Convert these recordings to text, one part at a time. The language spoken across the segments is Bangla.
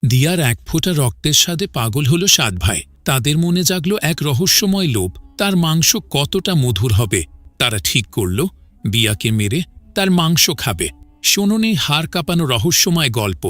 দিয়ার এক ফোঁটা রক্তের স্বাদে পাগল হল সাত ভাই। তাদের মনে জাগল এক রহস্যময় লোভ, তার মাংস কতটা মধুর হবে। তারা ঠিক করল বিয়াকে মেরে তার মাংস খাবে। শোনুন এই হাড় কাঁপানো রহস্যময় গল্প।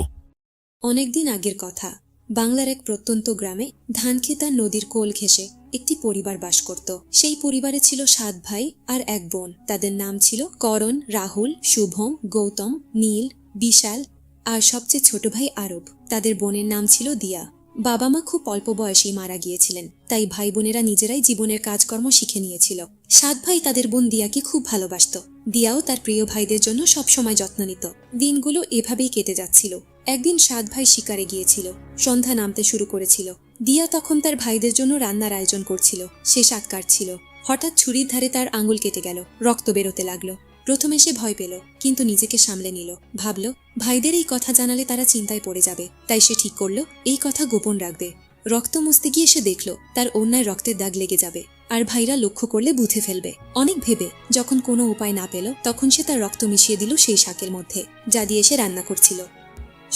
অনেকদিন আগের কথা। বাংলার এক প্রত্যন্ত গ্রামে ধানক্ষেত আর নদীর কোল ঘেঁষে একটি পরিবার বাস করত। সেই পরিবারে ছিল 7 ভাই আর এক বোন। তাদের নাম ছিল করণ, রাহুল, শুভম, গৌতম, নীল, বিশাল আর সবচেয়ে ছোট ভাই আরব। তাদের বোনের নাম ছিল দিয়া। বাবা মা খুব অল্প বয়সেই মারা গিয়েছিলেন, তাই ভাই বোনেরা নিজেরাই জীবনের কাজকর্ম শিখে নিয়েছিল। 7 ভাই তাদের বোন দিয়াকে খুব ভালোবাসত। দিয়াও তার প্রিয় ভাইদের জন্য সবসময় যত্ন নিত। দিনগুলো এভাবেই কেটে যাচ্ছিল। একদিন 7 ভাই শিকারে গিয়েছিল। সন্ধ্যা নামতে শুরু করেছিল। দিয়া তখন তার ভাইদের জন্য রান্নার আয়োজন করছিল। সে শাক কাটছিল। হঠাৎ ছুরির ধারে তার আঙুল কেটে গেল। রক্ত বেরোতে লাগলো। প্রথমে সে ভয় পেল, কিন্তু নিজেকে সামলে নিল। ভাবল ভাইদের এই কথা জানালে তারা চিন্তায় পড়ে যাবে, তাই সে ঠিক করল এই কথা গোপন রাখবে। রক্ত মুছতে গিয়ে সে দেখল তার অন্যায় রক্তের দাগ লেগে যাবে, আর ভাইরা লক্ষ্য করলে বুঝে ফেলবে। অনেক ভেবে যখন কোনো উপায় না পেল, তখন সে তার রক্ত মিশিয়ে দিল সেই শাকের মধ্যে, যা দিয়ে সে রান্না করছিল।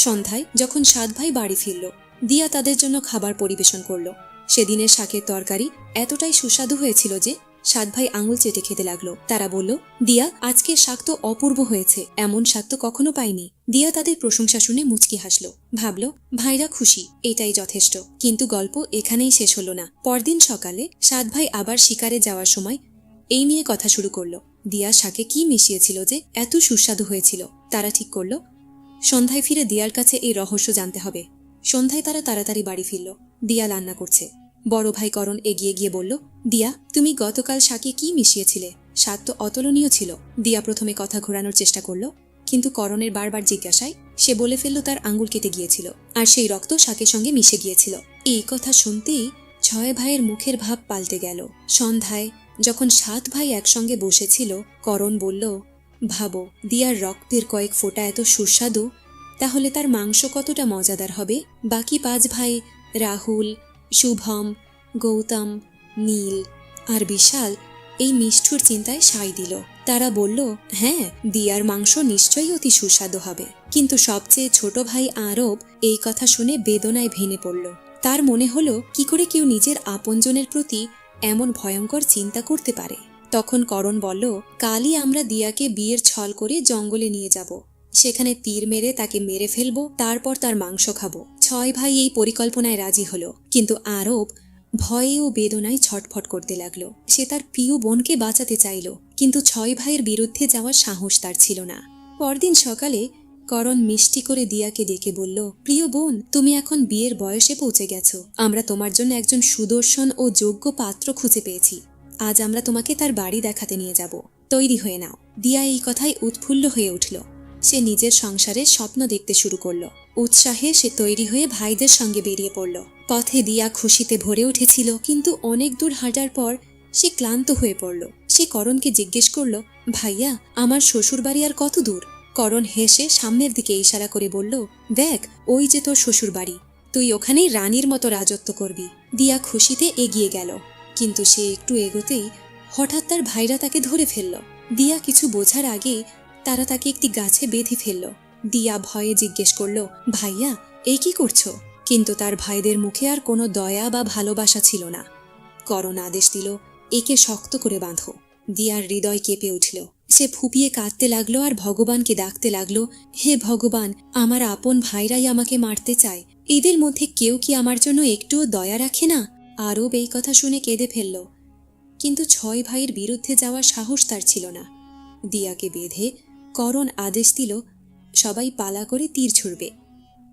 সন্ধ্যায় যখন 7 ভাই বাড়ি ফিরল, দিয়া তাদের জন্য খাবার পরিবেশন করল। সেদিনের শাকের তরকারি এতটাই সুস্বাদু হয়েছিল যে 7 ভাই আঙুল চেটে খেতে লাগলো। তারা বলল, দিয়া, আজকের শাক তো অপূর্ব হয়েছে, এমন শাক তো কখনো পাইনি। দিয়া তাদের প্রশংসা শুনে মুচকি হাসল। ভাবল ভাইরা খুশি, এটাই যথেষ্ট। কিন্তু গল্প এখানেই শেষ হলো না। পরদিন সকালে 7 ভাই আবার শিকারে যাওয়ার সময় এই নিয়ে কথা শুরু করলো। দিয়া শাকে কি মিশিয়েছিল যে এত সুস্বাদু হয়েছিল। তারা ঠিক করলো সন্ধ্যায় ফিরে দিয়ার কাছে এই রহস্য জানতে হবে। সন্ধ্যায় তারা তাড়াতাড়ি বাড়ি ফিরল। দিয়া রান্না করছে। বড় ভাই করণ এগিয়ে গিয়ে বলল, দিয়া, তুমি গতকাল শাকে কি মিশিয়েছিলে? স্বাদ তো অতুলনীয় ছিল। দিয়া প্রথমে কথা ঘোরানোর চেষ্টা করল, কিন্তু করণের বারবার জিজ্ঞাসায় সে বলে ফেলল তার আঙ্গুল কেটে গিয়েছিল, আর সেই রক্ত শাকের সঙ্গে মিশে গিয়েছিল। এই কথা শুনতেই 6 ভাইয়ের মুখের ভাব পাল্টে গেল। সন্ধ্যায় যখন 7 ভাই একসঙ্গে বসেছিল, করণ বলল, ভাবো, দিয়ার রক্তের কয়েক ফোঁটা এত সুস্বাদু, তাহলে তার মাংস কতটা মজাদার হবে। বাকি 5 ভাই রাহুল, শুভম, গৌতম, নীল আর বিশাল এই নিষ্ঠুর চিন্তায় সায় দিল। তারা বলল, হ্যাঁ, দিয়ার মাংস নিশ্চয়ই অতি সুস্বাদু হবে। কিন্তু সবচেয়ে ছোট ভাই আরব এই কথা শুনে বেদনায় ভেঙে পড়ল। তার মনে হলো কি করে কেউ নিজের আপনজনের প্রতি এমন ভয়ঙ্কর চিন্তা করতে পারে। তখন করণ বলল, কালই আমরা দিয়াকে বিয়ের ছল করে জঙ্গলে নিয়ে যাব। সেখানে তীর মেরে তাকে মেরে ফেলবো, তারপর তার মাংস খাবো। 6 ভাই এই পরিকল্পনায় রাজি হলো, কিন্তু আরব ভয়ে ও বেদনায় ছটফট করতে লাগলো। সে তার প্রিয় বোনকে বাঁচাতে চাইল, কিন্তু 6 ভাইয়ের বিরুদ্ধে যাওয়ার সাহস তার ছিল না। পরদিন সকালে করণ মিষ্টি করে দিয়াকে ডেকে বলল, প্রিয় বোন, তুমি এখন বিয়ের বয়সে পৌঁছে গেছো। আমরা তোমার জন্য একজন সুদর্শন ও যোগ্য পাত্র খুঁজে পেয়েছি। আজ আমরা তোমাকে তার বাড়ি দেখাতে নিয়ে যাব। তৈরি হয়ে নাও। দিয়া এই কথায় উৎফুল্ল হয়ে উঠল। সে নিজের সংসারের স্বপ্ন দেখতে শুরু করল। উৎসাহে সে তৈরি হয়ে ভাইদের সঙ্গে বেরিয়ে পড়ল। পথে দিয়া খুশিতে ভরে উঠেছিল, কিন্তু অনেক দূর হাঁটার পর সে ক্লান্ত হয়ে পড়ল। সে করণকে জিজ্ঞেস করল, ভাইয়া, আমার শ্বশুরবাড়ি আর কত দূর? করণ হেসে সামনের দিকে ইশারা করে বলল, দেখ, ওই যে তোর শ্বশুরবাড়ি। তুই ওখানেই রানীর মতো রাজত্ব করবি। দিয়া খুশিতে এগিয়ে গেল, কিন্তু সে একটু এগোতেই হঠাৎ তার ভাইরা তাকে ধরে ফেলল। দিয়া কিছু বোঝার আগেই তারা তাকে একটি গাছে বেঁধে ফেলল। দিয়া ভয়ে জিজ্ঞেস করল, ভাইয়া, এই কি করছো? কিন্তু তার ভাইদের মুখে আর কোনো দয়া বা ভালোবাসা ছিল না। করণ আদেশ দিল, একে শক্ত করে বাঁধো। দিয়ার হৃদয় কেঁপে উঠল। সে ফুপিয়ে কাঁদতে লাগলো আর ভগবানকে ডাকতে লাগলো, হে ভগবান, আমার আপন ভাইরাই আমাকে মারতে চায়। এদের মধ্যে কেউ কি আমার জন্য একটুও দয়া রাখে না? আরব এই কথা শুনে কেঁদে ফেলল, কিন্তু 6 ভাইয়ের বিরুদ্ধে যাওয়ার সাহস তার ছিল না। দিয়াকে বেঁধে করণ আদেশ দিল, সবাই পালা করে তীর ছুড়বে।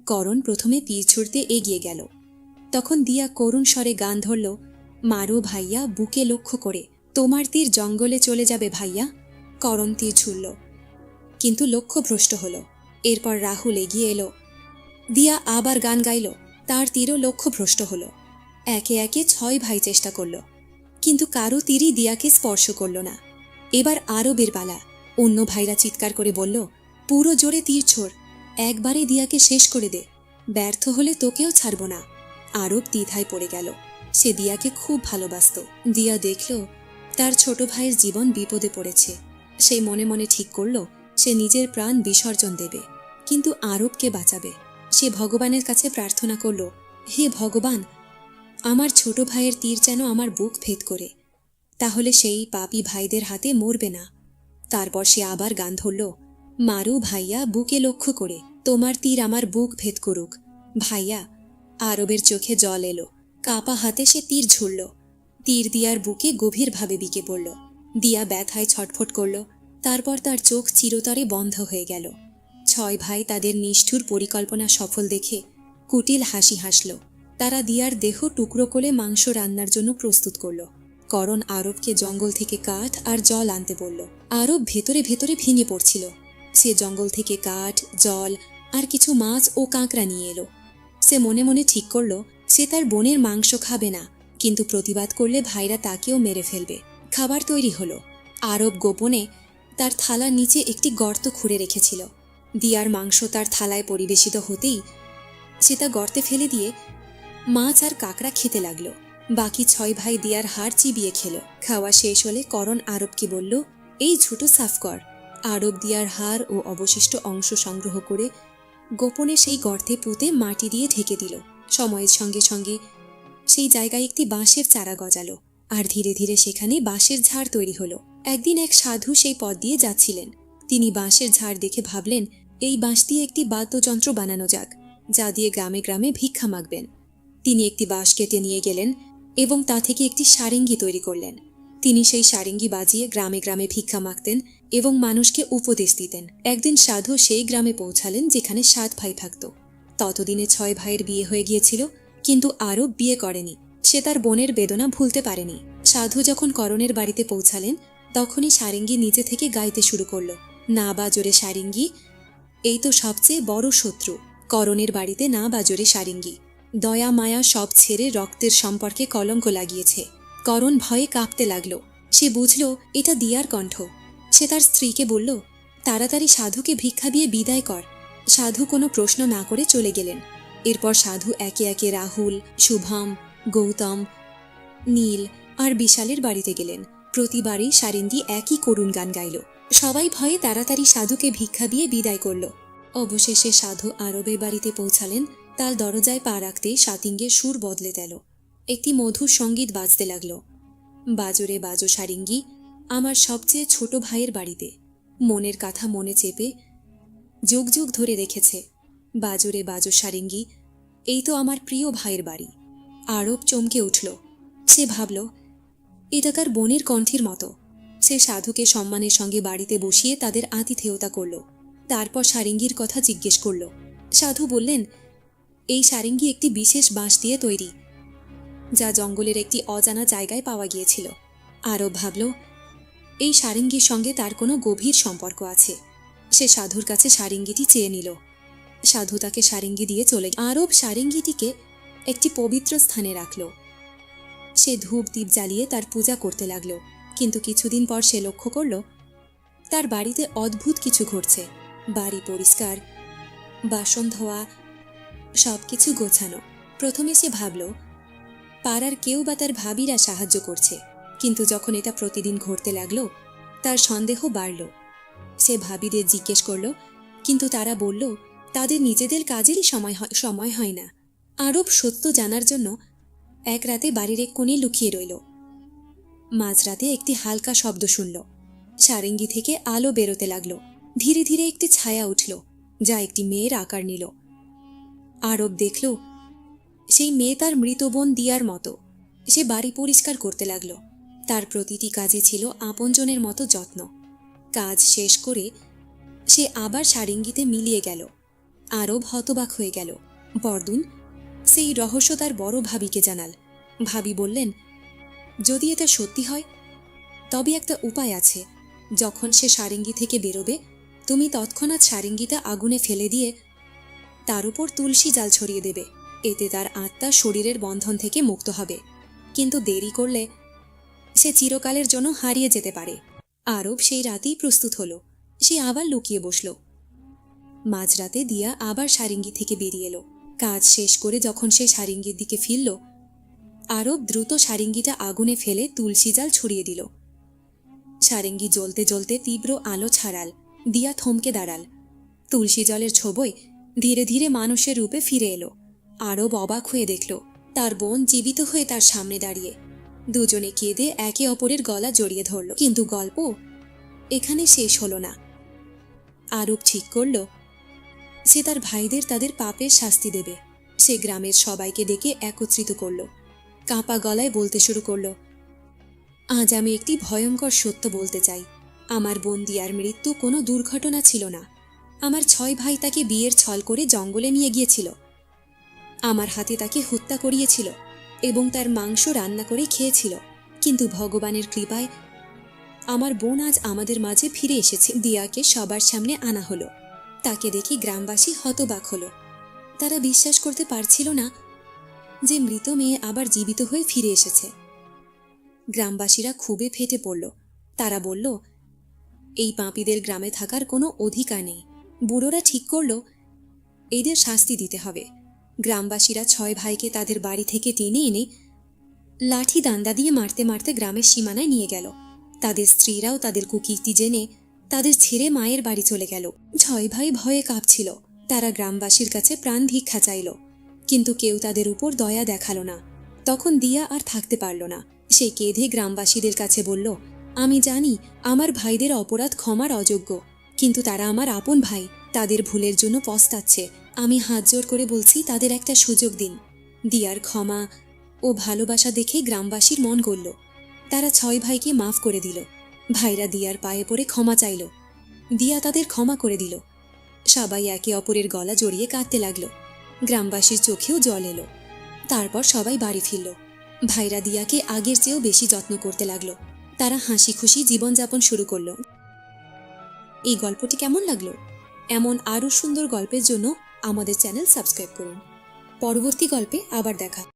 করণ প্রথমে তীর ছুড়তে এগিয়ে গেল। তখন দিয়া করুণ স্বরে গান ধরল, মারো ভাইয়া, বুকে লক্ষ্য করে, তোমার তীর জঙ্গলে চলে যাবে ভাইয়া। করণ তীর ছুড়ল, কিন্তু লক্ষ্য ভ্রষ্ট হল। এরপর রাহুল এগিয়ে এলো। দিয়া আবার গান গাইল, তার তীরও লক্ষ্য ভ্রষ্ট হল। একে একে 6 ভাই চেষ্টা করল, কিন্তু কারো তীরই দিয়াকে স্পর্শ করল না। এবার আরবের পালা। অন্য ভাইরা চিৎকার করে বলল, পুরো জোরে তীর ছোড়, একবারে দিয়াকে শেষ করে দে, ব্যর্থ হলে তোকেও ছাড়ব না। আরব দ্বিধায় পড়ে গেল। সে দিয়াকে খুব ভালোবাসত। দিয়া দেখল তার ছোট ভাইয়ের জীবন বিপদে পড়েছে। সে মনে মনে ঠিক করল সে নিজের প্রাণ বিসর্জন দেবে, কিন্তু আরবকে বাঁচাবে। সে ভগবানের কাছে প্রার্থনা করল, হে ভগবান, আমার ছোট ভাইয়ের তীর যেন আমার বুক ভেদ করে, তাহলে সেই পাপী ভাইদের হাতে মরবে না। তারপর সে আবার গান ধরল, মারু ভাইয়া বুকে লক্ষ্য করে, তোমার তীর আমার বুক ভেদ করুক। ভাইয়া। আরবের চোখে জল এলো, কাপা হাতে সে তীর ঝুড়ল। তীর দিয়ার বুকে গভীরভাবে বিকে পড়ল। দিয়া ব্যথায় ছটফট করল। তারপর তার চোখ চিরতরে বন্ধ হয়ে গেল। 6 ভাই তাদের নিষ্ঠুর পরিকল্পনা সফল দেখে কুটিল হাসি হাসল। তারা দিয়ার দেহ টুকরো করে মাংস রান্নার জন্য প্রস্তুত করল। করণ আরবকে জঙ্গল থেকে কাঠ আর জল আনতে বলল। আরব ভেতরে ভেতরে ভেঙে পড়ছিল। সে জঙ্গল থেকে কাঠ, জল আর কিছু মাছ ও কাঁকড়া নিয়ে এলো। সে মনে মনে ঠিক করল সে তার বোনের মাংস খাবে না, কিন্তু প্রতিবাদ করলে ভাইরা তাকেও মেরে ফেলবে। খাবার তৈরি হলো। আরব গোপনে তার থালার নিচে একটি গর্ত খুঁড়ে রেখেছিল। দিয়ার মাংস তার থালায় পরিবেশিত হতেই সে তা গর্তে ফেলে দিয়ে মাছ আর কাঁকড়া খেতে লাগলো। বাকি 6 ভাই দিয়ার হাড় চিবিয়ে খেল। খাওয়া শেষ হলে করণ আরবকে বলল, এই ঝুটো সাফ কর। আরব দিয়ার হাড় ও অবশিষ্ট অংশ সংগ্রহ করে গোপনে সেই গর্তে পুঁতে মাটি দিয়ে ঢেকে দিল। সময়ের সঙ্গে সঙ্গে সেই জায়গায় একটি বাঁশের চারা গজালো, আর ধীরে ধীরে সেখানে বাঁশের ঝাড় তৈরি হলো। একদিন এক সাধু সেই পথ দিয়ে যাচ্ছিলেন। তিনি বাঁশের ঝাড় দেখে ভাবলেন, এই বাঁশ দিয়ে একটি বাদ্যযন্ত্র বানানো যাক, যা দিয়ে গ্রামে গ্রামে ভিক্ষা মাগবেন। তিনি একটি বাঁশ কেটে নিয়ে গেলেন এবং তা থেকে একটি সারেঙ্গি তৈরি করলেন। তিনি সেই সারেঙ্গি বাজিয়ে গ্রামে গ্রামে ভিক্ষা মাগতেন এবং মানুষকে উপদেশ দিতেন। একদিন সাধু সেই গ্রামে পৌঁছালেন যেখানে 7 ভাই থাকত। ততদিনে 6 ভাইয়ের বিয়ে হয়ে গিয়েছিল, কিন্তু আরব বিয়ে করেনি। সে তার বোনের বেদনা ভুলতে পারেনি। সাধু যখন করণের বাড়িতে পৌঁছালেন, তখনই সারেঙ্গি নিজে থেকে গাইতে শুরু করল, না বাজরে সারেঙ্গি, এই তো সবচেয়ে বড় শত্রু। করণের বাড়িতে না বাজরে সারেঙ্গি, দয়া মায়া সব ছেড়ে রক্তের সম্পর্কে কলঙ্ক লাগিয়েছে। করণ ভয়ে কাঁপতে লাগল। সে বুঝল এটা দিয়ার কণ্ঠ। সে তার স্ত্রীকে বলল, তাড়াতাড়ি সাধুকে ভিক্ষা দিয়ে বিদায় কর। সাধু কোনো প্রশ্ন না করে চলে গেলেন। এরপর সাধু একে একে রাহুল, শুভম, গৌতম, নীল আর বিশালের বাড়িতে গেলেন। প্রতিবারই সারেঙ্গি একই করুণ গান গাইল। সবাই ভয়ে তাড়াতাড়ি সাধুকে ভিক্ষা দিয়ে বিদায় করল। অবশেষে সাধু আরবের বাড়িতে পৌঁছালেন। তার দরজায় পা রাখতে সাতিঙ্গের সুর বদলে গেল। একটি মধুর সঙ্গীত বাজতে লাগল, বাজরে বাজো সারেঙ্গি, আমার সবচেয়ে ছোট ভাইয়ের বাড়িতে। মনের কথা মনে চেপে যুগ যুগ ধরে রেখেছে। বাজরে বাজো সারেঙ্গি, এই তো আমার প্রিয় ভাইয়ের বাড়ি। আরব চমকে উঠল। সে ভাবল, এটা তার বোনের কণ্ঠের মতো। সে সাধুকে সম্মানের সঙ্গে বাড়িতে বসিয়ে তাদের আতিথেয়তা করল। তারপর সারেঙ্গির কথা জিজ্ঞেস করল। সাধু বললেন, এই সারেঙ্গি একটি বিশেষ বাঁশ দিয়ে তৈরি, যা জঙ্গলের একটি অজানা জায়গায় পাওয়া গিয়েছিল। আরব ভাবল, এই সারেঙ্গির সঙ্গে তার কোনো গভীর সম্পর্ক আছে। সে সাধুর কাছে সারেঙ্গিটি চেয়ে নিল। সাধু তাকে সারেঙ্গি দিয়ে চলে। আরব সারেঙ্গিটিকে একটি পবিত্র স্থানে রাখল। সে ধূপ দ্বীপ জ্বালিয়ে তার পূজা করতে লাগল। কিন্তু কিছুদিন পর সে লক্ষ্য করল তার বাড়িতে অদ্ভুত কিছু ঘটছে। বাড়ি পরিষ্কার, বাসন ধোয়া, সবকিছু গোছানো। প্রথমে সে ভাবল পাড়ার কেউ বা তার ভাবিরা সাহায্য করছে, কিন্তু যখন এটা প্রতিদিন ঘটতে লাগলো, তার সন্দেহ বাড়ল। সে ভাবিদের জিজ্ঞেস করল, কিন্তু তারা বলল তাদের নিজেদের কাজেরই সময় হয় না। আরব সত্য জানার জন্য এক রাতে বাড়ির এক কোণে লুকিয়ে রইল। মাঝরাতে একটি হালকা শব্দ শুনল। সারেঙ্গি থেকে আলো বেরোতে লাগলো। ধীরে ধীরে একটি ছায়া উঠল, যা একটি মেয়ের আকার নিল। আরব দেখল সেই মেয়ে তার মৃত বোন দিয়ার মতো। সে বাড়ি পরিষ্কার করতে লাগলো। তার প্রতিটি কাজে ছিল আপনজনের মতো যত্ন। কাজ শেষ করে সে আবার সারেঙ্গিতে মিলিয়ে গেল। আরব হতবাক হয়ে গেল। পরদিন সেই রহস্য তার বড় ভাবিকে জানাল। ভাবি বললেন, যদি এটা সত্যি হয় তবে একটা উপায় আছে। যখন সে সারেঙ্গি থেকে বেরোবে, তুমি তৎক্ষণাৎ সারেঙ্গিটা আগুনে ফেলে দিয়ে তার উপর তুলসী জাল ছড়িয়ে দেবে। এতে তার আত্মা শরীরের বন্ধন থেকে মুক্ত হবে। কিন্তু দেরি করলে সে চিরকালের জন্য হারিয়ে যেতে পারে। আরব সেই রাতেই প্রস্তুত হল। সে আবার লুকিয়ে বসল। মাঝরাতে দিয়া আবার সারেঙ্গি থেকে বেরিয়ে এলো। কাজ শেষ করে যখন সে সারেঙ্গির দিকে ফিরল, আরব দ্রুত সারেঙ্গিটা আগুনে ফেলে তুলসী জাল ছড়িয়ে দিল। সারেঙ্গি জ্বলতে জ্বলতে তীব্র আলো ছাড়াল। দিয়া থমকে দাঁড়াল। তুলসী জলের ছোবই ধীরে ধীরে মানুষের রূপে ফিরে এলো। আরব অবাক হয়ে দেখল তার বোন জীবিত হয়ে তার সামনে দাঁড়িয়ে। দুজনে কেঁদে একে অপরের গলা জড়িয়ে ধরল। কিন্তু গল্প এখানে শেষ হলো না। আরব ঠিক করল সে তার ভাইদের তাদের পাপের শাস্তি দেবে। সে গ্রামের সবাইকে ডেকে একত্রিত করল। কাঁপা গলায় বলতে শুরু করল, আজ আমি একটি ভয়ঙ্কর সত্য বলতে চাই। আমার বোন দিয়ার মৃত্যু কোনো দুর্ঘটনা ছিল না। আমার 6 ভাই তাকে বিয়ের ছল করে জঙ্গলে নিয়ে গিয়েছিল। আমার হাতে তাকে হত্যা করিয়েছিল এবং তার মাংস রান্না করে খেয়েছিল। কিন্তু ভগবানের কৃপায় আমার বোন আজ আমাদের মাঝে ফিরে এসেছে। দিয়াকে সবার সামনে আনা হলো। তাকে দেখে গ্রামবাসী হতবাক হলো। তারা বিশ্বাস করতে পারছিল না যে মৃত মেয়ে আবার জীবিত হয়ে ফিরে এসেছে। গ্রামবাসীরা খুবই ফেটে পড়ল। তারা বলল, এই পাপীদের গ্রামে থাকার কোনো অধিকার নেই। বুড়োরা ঠিক করল এদের শাস্তি দিতে হবে। গ্রামবাসীরা 6 ভাইকে তাদের বাড়ি থেকে টেনে এনে লাঠি দান্দা দিয়ে মারতে মারতে গ্রামের সীমানায় নিয়ে গেল। তাদের স্ত্রীরাও তাদের কুকীর্তি জেনে তাদের ছেড়ে মায়ের বাড়ি চলে গেল। 6 ভাই ভয়ে কাঁপছিল। তারা গ্রামবাসীর কাছে প্রাণ ভিক্ষা চাইল, কিন্তু কেউ তাদের উপর দয়া দেখালো না। তখন দিয়া আর থাকতে পারল না। সে কেঁদে গ্রামবাসীদের কাছে বলল, আমি জানি আমার ভাইদের অপরাধ ক্ষমার অযোগ্য, কিন্তু তারা আমার আপন ভাই। তাদের ভুলের জন্য পস্তাচ্ছে। আমি হাত জোর করে বলছি তাদের একটা সুযোগ দিন। দিয়ার ক্ষমা ও ভালোবাসা দেখে গ্রামবাসীর মন গলল। তারা 6 ভাইকে মাফ করে দিল। ভাইরা দিয়ার পায়ে পড়ে ক্ষমা চাইল। দিয়া তাদের ক্ষমা করে দিল। সবাই একে অপরের গলা জড়িয়ে কাঁদতে লাগল। গ্রামবাসীর চোখেও জল এলো। তারপর সবাই বাড়ি ফিরল। ভাইরা দিয়াকে আগের চেয়েও বেশি যত্ন করতে লাগলো। তারা হাসি খুশি জীবনযাপন শুরু করল। এই গল্পটি কেমন লাগলো? এমন আরও সুন্দর গল্পের জন্য আমাদের চ্যানেল সাবস্ক্রাইব করুন। পরবর্তী গল্পে আবার দেখা।